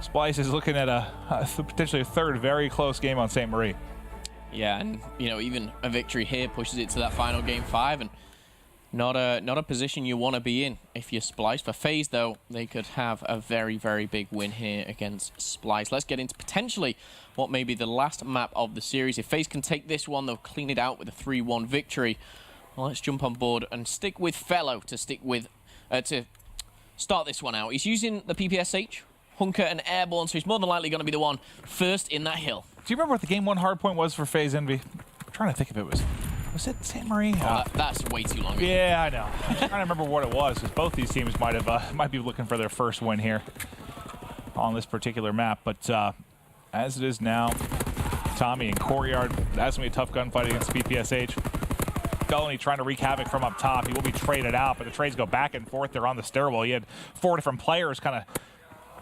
Splyce is looking at potentially a third very close game on St. Marie. Yeah, and you know, even a victory here pushes it to that final game 5, and not a position you want to be in if you're Splyce. For FaZe, though, they could have a very, very big win here against Splyce. Let's get into potentially what may be the last map of the series. If FaZe can take this one, they'll clean it out with a 3-1 victory. Well, let's jump on board and stick with Fellow to start this one out. He's using the PPSH, Hunker, and Airborne, so he's more than likely going to be the one first in that hill. Do you remember what the game 1 hardpoint was for FaZe Envy? I'm trying to think if it was it St. Marie? Oh, that's way too long ago. Yeah, I know. I'm trying to remember what it was, because both these teams might be looking for their first win here on this particular map. But as it is now, Tommy and Courtyard, that's going to be a tough gunfight against PPSH. Felony trying to wreak havoc from up top. He will be traded out, but the trades go back and forth. They're on the stairwell. He had 4 different players kind of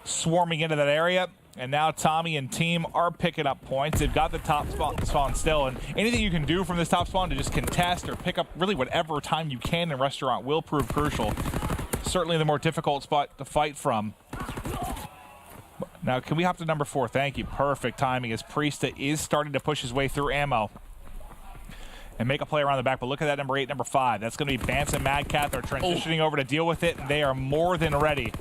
swarming into that area. And now Tommy and team are picking up points. They've got the top spawn still, and anything you can do from this top spawn to just contest or pick up really whatever time you can in Restaurant will prove crucial. Certainly the more difficult spot to fight from. Now, can we hop to number 4? Thank you. Perfect timing as Priesta is starting to push his way through ammo and make a play around the back. But look at that number 8, number 5. That's going to be Bance and Madcat. They're transitioning over to deal with it, and they are more than ready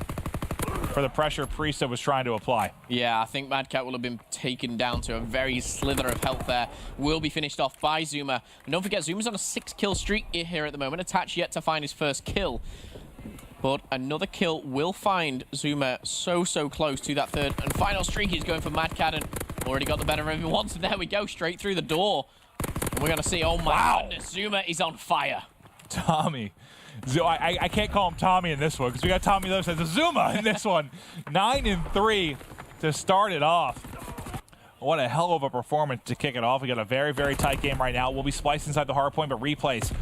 for the pressure Priesta was trying to apply. Yeah, I think Madcat will have been taken down to a very slither of health there. Will be finished off by Zuma. And don't forget, Zuma's on a 6-kill streak here at the moment. Attach yet to find his first kill. But another kill will find Zuma so close to that third and final streak. He's going for Madcat and already got the better of him once. And there we go, straight through the door. And we're going to see, oh my goodness, Zuma is on fire. Tommy. I can't call him Tommy in this one because we got Tommy Lewis as a Zuma in this one. 9 and 3 to start it off. What a hell of a performance to kick it off. We got a very, very tight game right now. We'll be spliced inside the hard point, but replays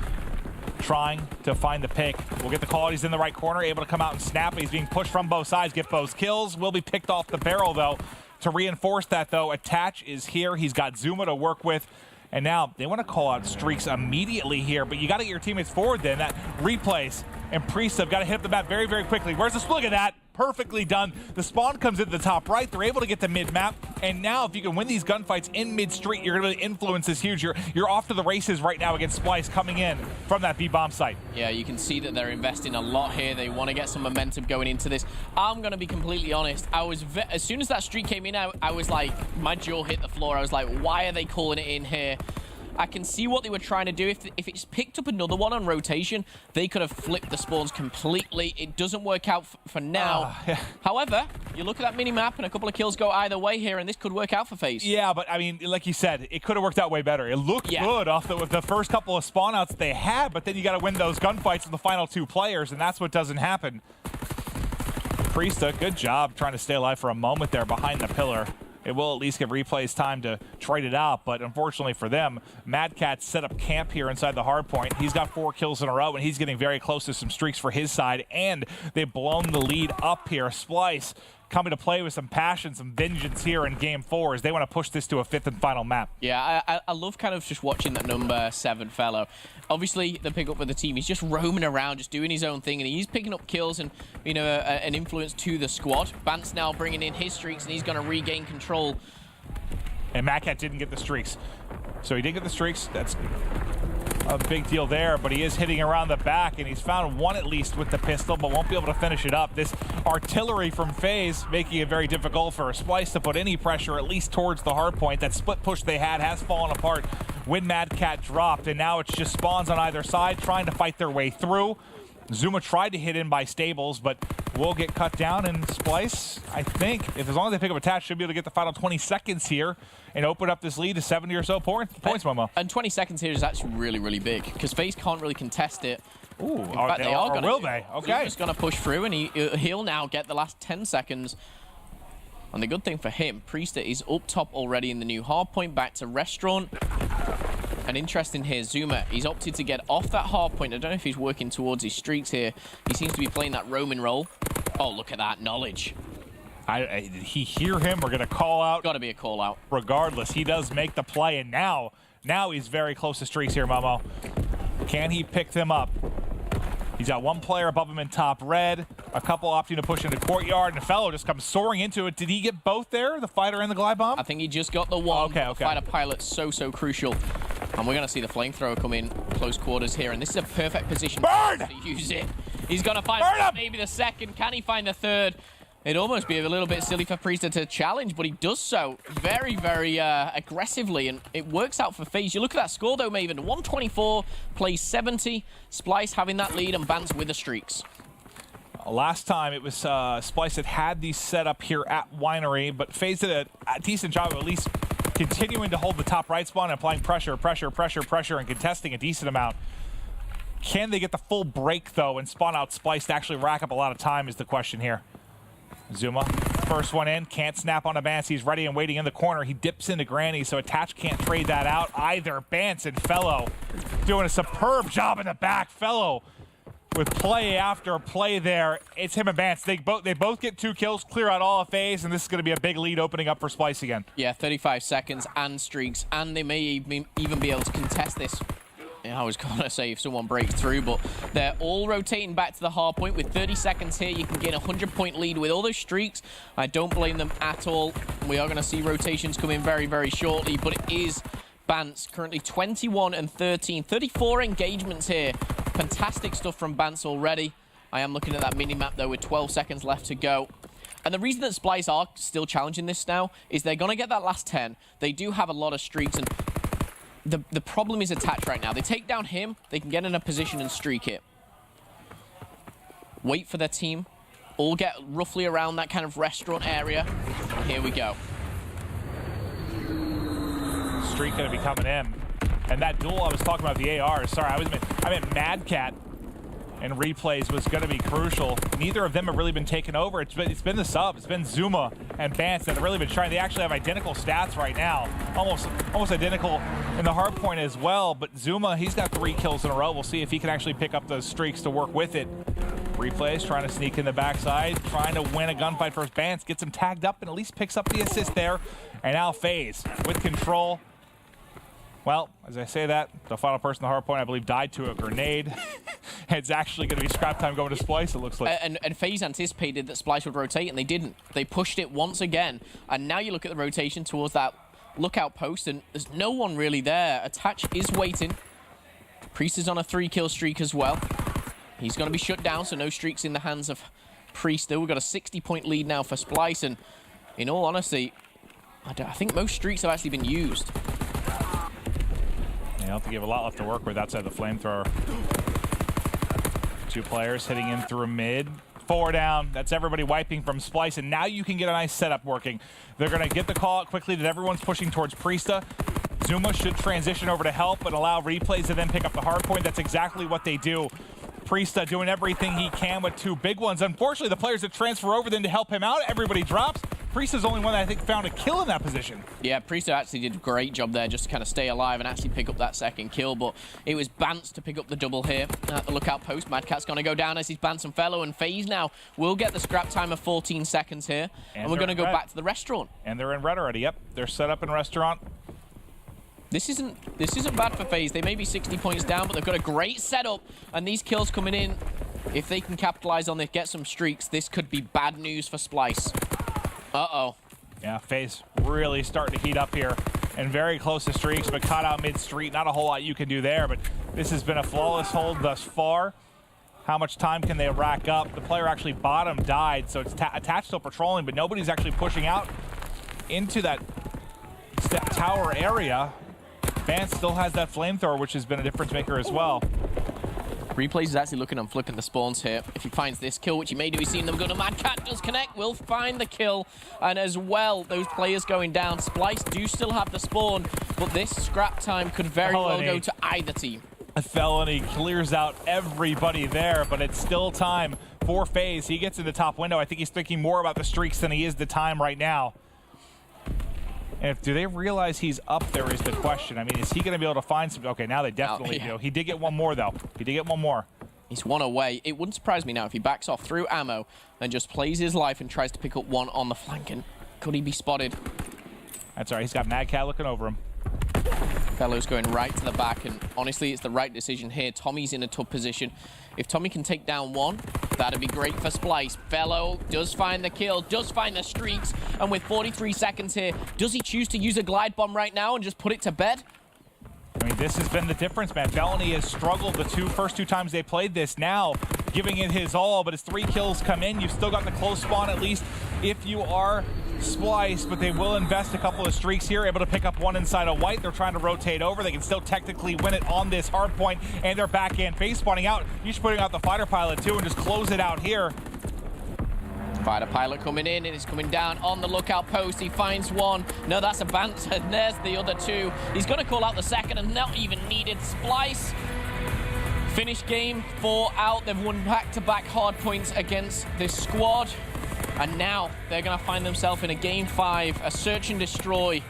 trying to find the pick. We'll get the call. He's in the right corner, able to come out and snap. He's being pushed from both sides, get both kills. Will be picked off the barrel, though. To reinforce that, though, Attach is here. He's got Zuma to work with. And now they want to call out streaks immediately here, but you got to get your teammates forward then. That replays and Priest have got to hit up the map very, very quickly. Where's this? Look at that. Perfectly done. The spawn comes into the top right. They're able to get to mid-map. And now if you can win these gunfights in mid-street, you're going to influence is huge. You're off to the races right now against Splyce coming in from that B-bomb site. Yeah, you can see that they're investing a lot here. They want to get some momentum going into this. I'm going to be completely honest. As soon as that streak came in, I was like, my jaw hit the floor. I was like, why are they calling it in here? I can see what they were trying to do. If it's picked up another one on rotation, they could have flipped the spawns completely. It doesn't work out for now. Yeah. However, you look at that mini-map and a couple of kills go either way here, and this could work out for FaZe. Yeah, but I mean, like you said, it could have worked out way better. It looked good off the first couple of spawn outs they had, but then you got to win those gunfights with the final 2 players, and that's what doesn't happen. Priesta, good job trying to stay alive for a moment there behind the pillar. It will at least give replays time to trade it out, but unfortunately for them, Madcat set up camp here inside the hard point. He's got 4 kills in a row, and he's getting very close to some streaks for his side, and they've blown the lead up here. Splyce coming to play with some passion, some vengeance here in game 4 as they want to push this to a 5th and final map. Yeah, I love kind of just watching that number 7 fellow. Obviously, the pick up with the team, he's just roaming around, just doing his own thing, and he's picking up kills and, you know, an influence to the squad. Bance now bringing in his streaks, and he's going to regain control. And Madcat didn't get the streaks. So he did get the streaks. That's a big deal there, but he is hitting around the back, and he's found 1 at least with the pistol, but won't be able to finish it up. This artillery from FaZe making it very difficult for Splyce to put any pressure, at least towards the hard point. That split push they had has fallen apart when Madcat dropped, and now it's just spawns on either side trying to fight their way through. Zuma tried to hit in by Stables, but will get cut down, and Splyce, I think, if as long as they pick up Attach, should be able to get the final 20 seconds here and open up this lead to 70 or so points, Momo. And 20 seconds here is actually really, really big, because FaZe can't really contest it. Ooh, in fact, they are going to. Will they? Okay. Zuma's going to push through, and he'll now get the last 10 seconds. And the good thing for him, Priesta is up top already in the new hard point, back to Restaurant. And interesting here, Zuma, he's opted to get off that hard point. I don't know if he's working towards his streaks here. He seems to be playing that roaming role. Oh, look at that knowledge. Did he hear him? We're going to call out. Got to be a call out. Regardless, he does make the play, and now he's very close to streaks here, Momo. Can he pick them up? He's got one player above him in top red, a couple opting to push into courtyard, and a fellow just comes soaring into it. Did he get both there, the fighter and the glide bomb? I think he just got the one. Okay. The fighter pilot, so crucial. And we're going to see the flamethrower come in close quarters here, and this is a perfect position to use it. He's going to find maybe the second. Can he find the third? It'd almost be a little bit silly for Priester to challenge, but he does so very, very aggressively, and it works out for FaZe. You look at that score, though, Maven. 124 plays 70. Splyce having that lead, and Bance with the streaks. Last time it was Splyce had these set up here at Winery, but FaZe did a decent job of at least continuing to hold the top right spawn and applying pressure, and contesting a decent amount. Can they get the full break, though, and spawn out Splyce to actually rack up a lot of time is the question here. Zuma, first one in, can't snap on a Bance. He's ready and waiting in the corner. He dips into Granny, so Attach can't trade that out either. Bance and Fellow doing a superb job in the back. Fellow with play after play there. It's him and Bance. They both get 2 kills, clear out all of FaZe, and this is going to be a big lead opening up for Splyce again. Yeah, 35 seconds and streaks, and they may even be able to contest this. Yeah, I was going to say if someone breaks through, but they're all rotating back to the hard point. With 30 seconds here, you can get a 100-point lead with all those streaks. I don't blame them at all. We are going to see rotations come in very, very shortly, but it is Bance, currently 21 and 13. 34 engagements here. Fantastic stuff from Bance already. I am looking at that mini-map, though, with 12 seconds left to go. And the reason that Splyce are still challenging this now is they're going to get that last 10. They do have a lot of streaks, and the problem is Attach right now. They take down him, they can get in a position and streak it. Wait for their team. All get roughly around that kind of restaurant area. Here we go. Streak going to be coming in. And that duel I was talking about, the AR, sorry, I meant Mad Cat and replays was going to be crucial. Neither of them have really been taken over. It's been the sub. It's been Zuma and Bance that have really been trying. They actually have identical stats right now, almost identical in the hard point as well. But Zuma, he's got 3 kills in a row. We'll see if he can actually pick up those streaks to work with it. Replays trying to sneak in the backside, trying to win a gunfight versus Bance, gets him tagged up and at least picks up the assist there. And now FaZe with control. Well, as I say that, the final person in the hard point, I believe, died to a grenade. It's actually going to be scrap time going to Splyce, it looks like. And FaZe anticipated that Splyce would rotate, and they didn't. They pushed it once again. And now you look at the rotation towards that lookout post, and there's no one really there. Attach is waiting. Priest is on a 3-kill streak as well. He's going to be shut down, so no streaks in the hands of Priest. Though we've got a 60-point lead now for Splyce, and in all honesty, I think most streaks have actually been used. I don't think you have a lot left to work with outside the flamethrower. 2 players hitting in through mid. 4 down. That's everybody wiping from Splyce, and now you can get a nice setup working. They're going to get the call out quickly that everyone's pushing towards Priesta. Zuma should transition over to help and allow replays to then pick up the hard point. That's exactly what they do. Priesta doing everything he can with 2 big ones. Unfortunately, the players that transfer over then to help him out, everybody drops. Priesta's the only one that I think found a kill in that position. Yeah, Priesta actually did a great job there just to kind of stay alive and actually pick up that second kill, but it was Bance to pick up the double here at the lookout post. Mad Cat's going to go down as he's Bance and Fellow, and FaZe now will get the scrap time of 14 seconds here, and we're going to go back to the restaurant. And they're in red already, yep. They're set up in restaurant. This isn't bad for FaZe. They may be 60 points down, but they've got a great setup, and these kills coming in, if they can capitalize on this, get some streaks, this could be bad news for Splyce. Uh-oh. Yeah, FaZe really starting to heat up here and very close to streaks, but caught out mid-street. Not a whole lot you can do there, but this has been a flawless hold thus far. How much time can they rack up? The player actually bottom died, so it's attached still patrolling, but nobody's actually pushing out into that step tower area. Bance still has that flamethrower, which has been a difference maker as well. Replays is actually looking on flipping the spawns here. If he finds this kill, which he may do, he's seen them go to Mad Cat, does connect, will find the kill. And as well, those players going down. Splyce do still have the spawn, but this scrap time could very well go to either team. A felony clears out everybody there, but it's still time for FaZe. He gets in the top window. I think he's thinking more about the streaks than he is the time right now. And do they realize he's up there is the question. I mean, is he going to be able to find some? Okay, now they definitely do. He did get one more, though. He did get one more. He's 1 away. It wouldn't surprise me now if he backs off through ammo and just plays his life and tries to pick up one on the flank. And could he be spotted? That's all right. He's got Mad Cat looking over him. Fellow's going right to the back, and honestly, it's the right decision here. Tommy's in a tough position. If Tommy can take down one, that'd be great for Splyce. Fellow does find the kill, does find the streaks, and with 43 seconds here, does he choose to use a glide bomb right now and just put it to bed? I mean, this has been the difference, man. Felony has struggled the first two times they played this. Now, giving it his all, but his 3 kills come in. You've still got the close spawn, at least, if you are Splyce, but they will invest a couple of streaks here, able to pick up one inside of white. They're trying to rotate over. They can still technically win it on this hard point, and they're backhand face spawning out. He's putting out the fighter pilot, too, and just close it out here. Fighter pilot coming in, and he's coming down on the lookout post. He finds one. No, that's a banter. And there's the other two. He's going to call out the second, and not even needed. Splyce finish game 4 out. They've won back-to-back hard points against this squad. And now they're going to find themselves in a game 5, a search and destroy.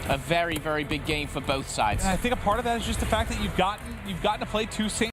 A very, very big game for both sides. And I think a part of that is just the fact that you've gotten to play 2 St.